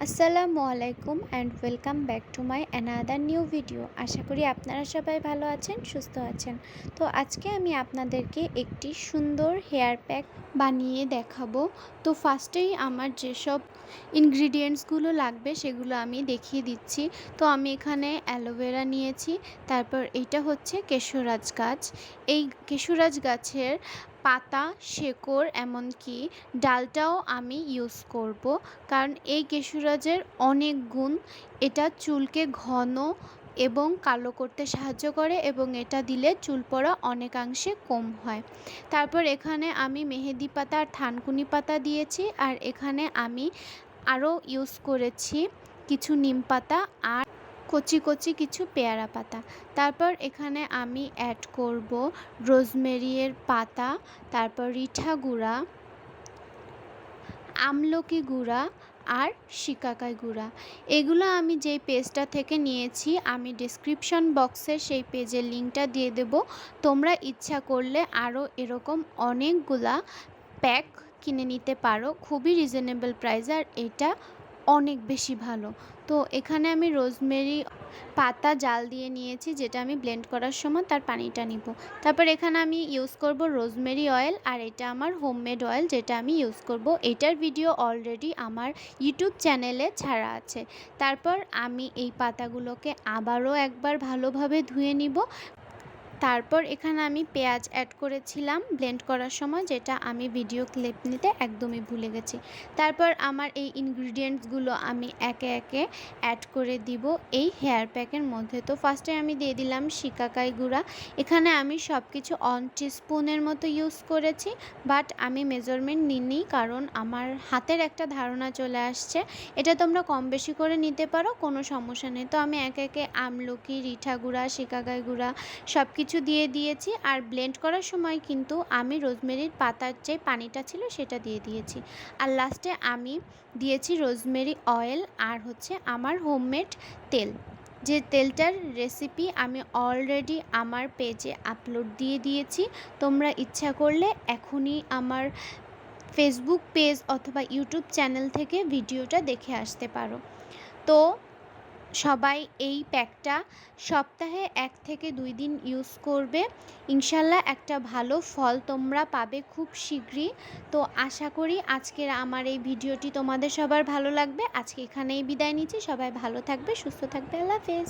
আসসালামু আলাইকুম and welcome back to my another new video. আশা করি আপনারা সবাই ভালো আছেন, সুস্থ আছেন। তো আজকে আমি আপনাদেরকে একটি সুন্দর হেয়ার প্যাক বানিয়ে দেখাবো। তো ফার্স্টেই আমার যেসব ইনগ্রিডিয়েন্টসগুলো লাগবে সেগুলো আমি দেখিয়ে দিচ্ছি। তো আমি এখানে অ্যালোভেরা নিয়েছি, তারপর এইটা হচ্ছে কেশরাজ গাছ। এই কেশরাজ গাছের পাতা, শেকড় এমনকি ডালটাও আমি ইউজ করব, কারণ এই কেশরাজের অনেক গুণ। এটা চুলকে ঘন এবং কালো করতে সাহায্য করে এবং এটা দিলে চুল পড়া অনেকাংশে কম হয়। তারপর এখানে আমি মেহেদি পাতা আর থানকুনি পাতা দিয়েছি, আর এখানে আমি আরও ইউজ করেছি কিছু নিম পাতা আর কচি কচি কিছু পেয়ারা পাতা। তারপর এখানে আমি অ্যাড করব রোজমেরির পাতা, তারপর রিঠা গুঁড়া, আমলকি গুঁড়া আর শিকাকাই গুঁড়া। এগুলো আমি যেই পেজটা থেকে নিয়েছি, আমি ডেসক্রিপশন বক্সে সেই পেজের লিঙ্কটা দিয়ে দেব। তোমরা ইচ্ছা করলে আরও এরকম অনেকগুলা প্যাক কিনে নিতে পারো, খুবই রিজনেবল প্রাইস, আর এটা অনেক বেশি ভালো। তো এখানে আমি রোজমেরি পাতা জাল দিয়ে নিয়েছি, যেটা আমি ব্লেন্ড করার সময় তার পানিটা নিব। তারপর এখানে আমি ইউজ করব রোজমেরি অয়েল, আর এটা আমার হোমমেড অয়েল যেটা আমি ইউজ করব। এটার ভিডিও অলরেডি আমার ইউটিউব চ্যানেলে ছাড়া আছে। তারপর আমি এই পাতাগুলোকে আবারও একবার ভালোভাবে ধুয়ে নিব। তারপর এখানে আমি পেঁয়াজ অ্যাড করেছিলাম ব্লেন্ড করার সময়, যেটা আমি ভিডিও ক্লিপ নিতে একদমই ভুলে গেছি। তারপর আমার এই ইনগ্রিডিয়েন্টসগুলো আমি একে একে অ্যাড করে দিব এই হেয়ার প্যাকের মধ্যে। তো ফার্স্টে আমি দিয়ে দিলাম শিকাকাই গুঁড়া। এখানে আমি সব কিছু 1 টিস্পুনের মতো ইউজ করেছি, বাট আমি মেজারমেন্ট নিইনি, কারণ আমার হাতের একটা ধারণা চলে আসছে। এটা তোমরা কম বেশি করে নিতে পারো, কোনো সমস্যা নেই। তো আমি একে একে আমলকি, রিঠা গুঁড়া, শিকাকাই গুঁড়া সব কিছু দিয়ে দিয়েছি। আর ব্লেন্ড করার সময় কিন্তু আমি রোজমেরির পাতার যে পানিটা ছিল সেটা দিয়ে দিয়েছি। আর লাস্টে আমি দিয়েছি রোজমেরি অয়েল আর হচ্ছে আমার হোমমেড তেল, যে তেলটার রেসিপি আমি অলরেডি আমার পেজে আপলোড দিয়ে দিয়েছি। তোমরা ইচ্ছা করলে এখনই আমার ফেসবুক পেজ অথবা ইউটিউব চ্যানেল থেকে ভিডিওটা দেখে আসতে পারো। তো সবাই এই প্যাকটা সপ্তাহে 1 থেকে 2 দিন ইউজ করবে, ইনশাল্লাহ একটা ভালো ফল তোমরা পাবে খুব শীঘ্রই। তো আশা করি আজকের আমার এই ভিডিওটি তোমাদের সবার ভালো লাগবে। আজকে এখানেই বিদায় নিচ্ছি। সবাই ভালো থাকবে, সুস্থ থাকবে। আল্লাহ হাফেজ।